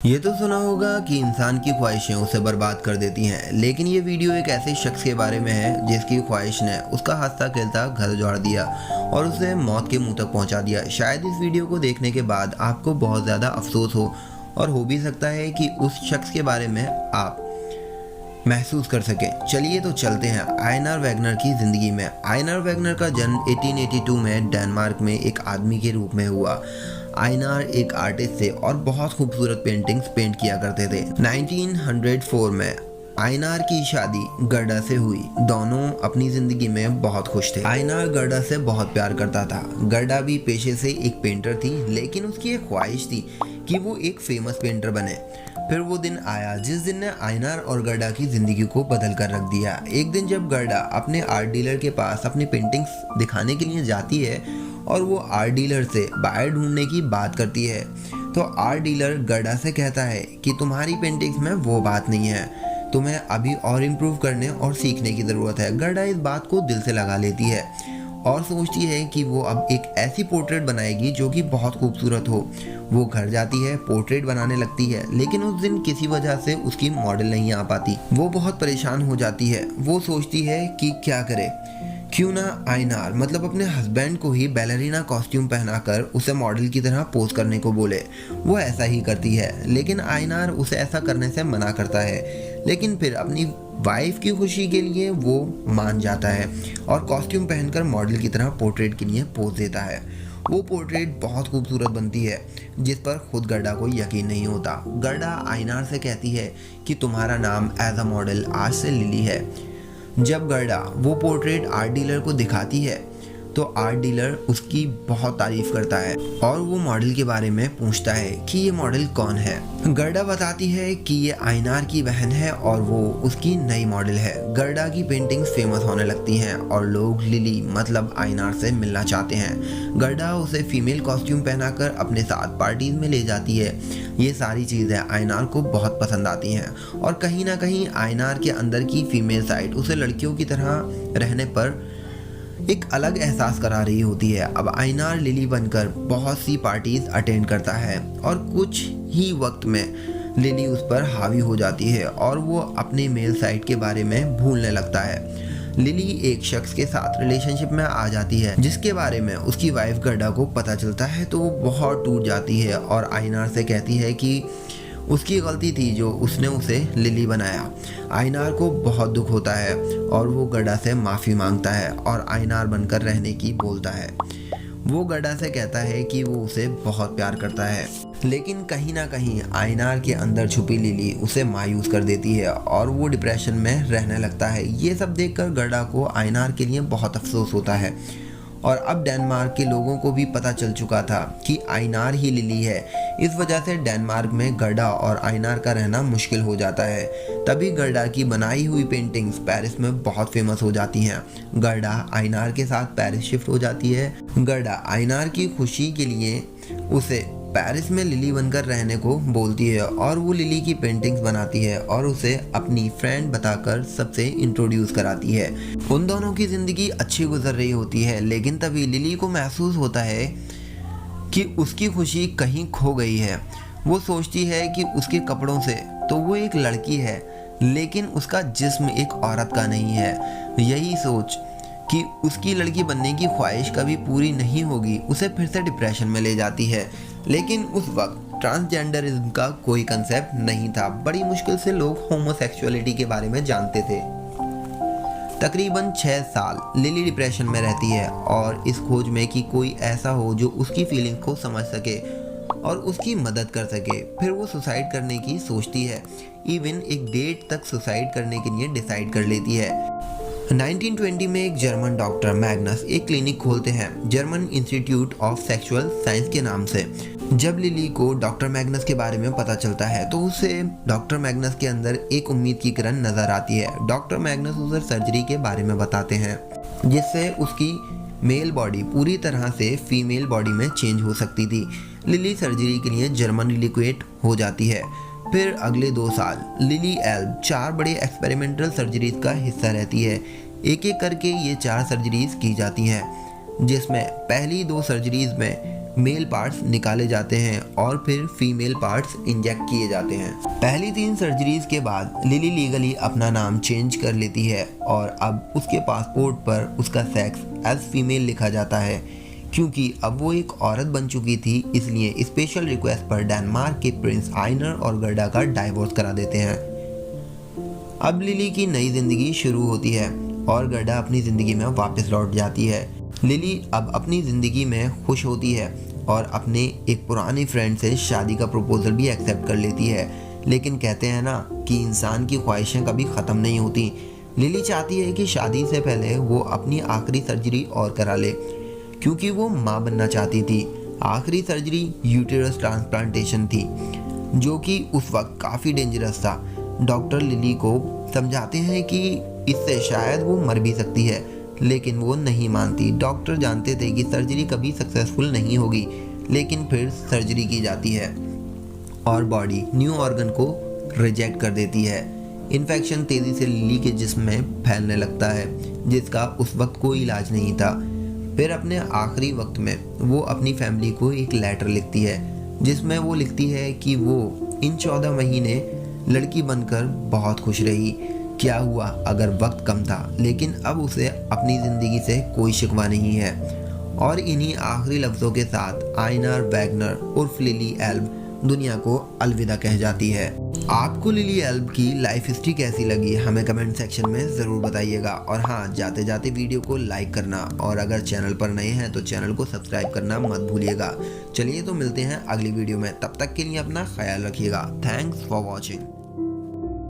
ये तो सुना होगा कि इंसान की ख्वाहिशें उसे बर्बाद कर देती हैं, लेकिन ये वीडियो एक ऐसे शख्स के बारे में है जिसकी ख्वाहिश ने उसका हंसता खेलता घर उजाड़ दिया और उसे मौत के मुंह तक पहुंचा दिया। शायद इस वीडियो को देखने के बाद आपको बहुत ज़्यादा अफसोस हो और हो भी सकता है कि उस शख्स के बारे में आप महसूस कर सकें। चलिए तो चलते हैं आइनार वैगनर की ज़िंदगी में। आइनार वैगनर का जन्म 1882 में डेनमार्क में एक आदमी के रूप में हुआ। आइनार एक आर्टिस्ट थे और बहुत खूबसूरत पेंटिंग्स पेंट किया करते थे। 1904 में आइनार की शादी गर्डा से हुई। दोनों अपनी जिंदगी में बहुत खुश थे। आइनार गर्डा से बहुत प्यार करता था। गर्डा भी पेशे से एक पेंटर थी, लेकिन उसकी एक ख्वाहिश थी कि वो एक फेमस पेंटर बने। फिर वो दिन आया जिस दिन ने आइनार और गर्डा की जिंदगी को बदल कर रख दिया। एक दिन जब गर्डा अपने आर्ट डीलर के पास अपनी पेंटिंग्स दिखाने के लिए जाती है और वो आर्ट डीलर से बायर ढूंढने की बात करती है, तो आर्ट डीलर गर्डा से कहता है कि तुम्हारी पेंटिंग्स में वो बात नहीं है, तुम्हें अभी और इम्प्रूव करने और सीखने की ज़रूरत है। गर्डा इस बात को दिल से लगा लेती है और सोचती है कि वो अब एक ऐसी पोर्ट्रेट बनाएगी जो कि बहुत खूबसूरत हो। वो घर जाती है, पोर्ट्रेट बनाने लगती है, लेकिन उस दिन किसी वजह से उसकी मॉडल नहीं आ पाती। वो बहुत परेशान हो जाती है। वो सोचती है कि क्या करे, क्यों ना आइनार मतलब अपने हस्बैंड को ही बैलरीना कॉस्ट्यूम पहनाकर उसे मॉडल की तरह पोज करने को बोले। वो ऐसा ही करती है, लेकिन आइनार उसे ऐसा करने से मना करता है। लेकिन फिर अपनी वाइफ की खुशी के लिए वो मान जाता है और कॉस्ट्यूम पहनकर मॉडल की तरह पोर्ट्रेट के लिए पोज देता है। वो पोर्ट्रेट बहुत खूबसूरत बनती है, जिस पर खुद गर्डा को यकीन नहीं होता। गर्डा आइनार से कहती है कि तुम्हारा नाम एज अ मॉडल आज से लिली है। जब गर्डा वो पोर्ट्रेट आर्ट डीलर को दिखाती है तो आर्ट डीलर उसकी बहुत तारीफ करता है और वो मॉडल के बारे में पूछता है कि ये मॉडल कौन है। गर्डा बताती है कि ये आइनार की बहन है और वो उसकी नई मॉडल है। गर्डा की पेंटिंग्स फेमस होने लगती हैं और लोग लिली मतलब आइनार से मिलना चाहते हैं। गर्डा उसे फीमेल कॉस्ट्यूम पहनाकर अपने साथ पार्टीज में ले जाती है। ये सारी चीज़ें आइनार को बहुत पसंद आती हैं और कहीं ना कहीं आइनार के अंदर की फीमेल साइड उसे लड़कियों की तरह रहने पर एक अलग एहसास करा रही होती है। अब आइनार लिली बनकर बहुत सी पार्टीज अटेंड करता है और कुछ ही वक्त में लिली उस पर हावी हो जाती है और वो अपने मेल साइड के बारे में भूलने लगता है। लिली एक शख्स के साथ रिलेशनशिप में आ जाती है जिसके बारे में उसकी वाइफ गर्डा को पता चलता है, तो वो बहुत टूट जाती है और आइनार से कहती है कि उसकी गलती थी जो उसने उसे लिली बनाया। आइनार को बहुत दुख होता है और वो गर्डा से माफ़ी मांगता है और आइनार बनकर रहने की बोलता है। वो गर्डा से कहता है कि वो उसे बहुत प्यार करता है, लेकिन कहीं ना कहीं आइनार के अंदर छुपी लिली उसे मायूस कर देती है और वो डिप्रेशन में रहने लगता है। ये सब देखकर गर्डा को आइनार के लिए बहुत अफसोस होता है और अब डेनमार्क के लोगों को भी पता चल चुका था कि आइनार ही लिली है। इस वजह से डेनमार्क में गर्डा और आइनार का रहना मुश्किल हो जाता है। तभी गर्डा की बनाई हुई पेंटिंग्स पेरिस में बहुत फेमस हो जाती हैं। गर्डा आइनार के साथ पेरिस शिफ्ट हो जाती है। गर्डा आइनार की खुशी के लिए उसे पेरिस में लिली बनकर रहने को बोलती है और वो लिली की पेंटिंग्स बनाती है और उसे अपनी फ्रेंड बताकर सबसे इंट्रोड्यूस कराती है। उन दोनों की ज़िंदगी अच्छी गुजर रही होती है, लेकिन तभी लिली को महसूस होता है कि उसकी खुशी कहीं खो गई है। वो सोचती है कि उसके कपड़ों से तो वो एक लड़की है, लेकिन उसका जिस्म एक औरत का नहीं है। यही सोच कि उसकी लड़की बनने की ख्वाहिश कभी पूरी नहीं होगी उसे फिर से डिप्रेशन में ले जाती है। लेकिन उस वक्त ट्रांसजेंडरिज्म का कोई कंसेप्ट नहीं था। बड़ी मुश्किल से लोग होमोसेक्सुअलिटी के बारे में जानते थे। तकरीबन 6 साल लिली डिप्रेशन में रहती है और इस खोज में कि कोई ऐसा हो जो उसकी फीलिंग को समझ सके और उसकी मदद कर सके। फिर वो सुसाइड करने की सोचती है, इवन एक डेट तक सुसाइड करने के लिए डिसाइड कर लेती है। 1920 में एक जर्मन डॉक्टर मैग्नस एक क्लिनिक खोलते हैं, German institute of sexual science के नाम से। जब लिली को डॉक्टर मैग्नस के बारे में पता चलता है तो उसे डॉक्टर मैग्नस के अंदर एक उम्मीद की किरण नजर आती है। डॉक्टर मैग्नस उसे सर्जरी के बारे में बताते हैं जिससे उसकी मेल बॉडी पूरी तरह से फीमेल बॉडी में चेंज हो सकती थी। लिली सर्जरी के लिए जर्मन रिलोकेट हो जाती है। फिर अगले 2 साल लिली एल्ब 4 बड़े एक्सपेरिमेंटल सर्जरीज का हिस्सा रहती है। एक एक करके ये 4 सर्जरीज की जाती हैं, जिसमें पहली 2 सर्जरीज में मेल पार्ट्स निकाले जाते हैं और फिर फीमेल पार्ट्स इंजेक्ट किए जाते हैं। पहली 3 सर्जरीज के बाद लिली लीगली अपना नाम चेंज कर लेती है और अब उसके पासपोर्ट पर उसका सेक्स एज फीमेल लिखा जाता है। क्योंकि अब वो एक औरत बन चुकी थी, इसलिए स्पेशल रिक्वेस्ट पर डेनमार्क के प्रिंस आइनर और गर्डा का डाइवोर्स करा देते हैं। अब लिली की नई जिंदगी शुरू होती है और गर्डा अपनी ज़िंदगी में वापस लौट जाती है। लिली अब अपनी ज़िंदगी में खुश होती है और अपने एक पुराने फ्रेंड से शादी का प्रपोजल भी एक्सेप्ट कर लेती है। लेकिन कहते हैं ना कि इंसान की ख्वाहिशें कभी ख़त्म नहीं होती। लिली चाहती है कि शादी से पहले वो अपनी आखिरी सर्जरी और करा ले, क्योंकि वो माँ बनना चाहती थी। आखिरी सर्जरी यूटेरस ट्रांसप्लांटेशन थी, जो कि उस वक्त काफ़ी डेंजरस था। डॉक्टर लिली को समझाते हैं कि इससे शायद वो मर भी सकती है, लेकिन वो नहीं मानती। डॉक्टर जानते थे कि सर्जरी कभी सक्सेसफुल नहीं होगी, लेकिन फिर सर्जरी की जाती है और बॉडी न्यू ऑर्गन को रिजेक्ट कर देती है। इन्फेक्शन तेज़ी से लिली के जिस्म में फैलने लगता है, जिसका उस वक्त कोई इलाज नहीं था। फिर अपने आखिरी वक्त में वो अपनी फैमिली को एक लेटर लिखती है, जिसमें वो लिखती है कि वो इन 14 महीने लड़की बनकर बहुत खुश रही। क्या हुआ अगर वक्त कम था, लेकिन अब उसे अपनी ज़िंदगी से कोई शिकवा नहीं है। और इन्हीं आखिरी लफ्ज़ों के साथ आइनर वैगनर उर्फ लिली एल्ब दुनिया को अलविदा कह जाती है। आपको लिली एल्ब की लाइफ हिस्ट्री कैसी लगी हमें कमेंट सेक्शन में ज़रूर बताइएगा। और हाँ, जाते जाते वीडियो को लाइक करना और अगर चैनल पर नए हैं तो चैनल को सब्सक्राइब करना मत भूलिएगा। चलिए तो मिलते हैं अगली वीडियो में, तब तक के लिए अपना ख्याल रखिएगा। Thanks for watching.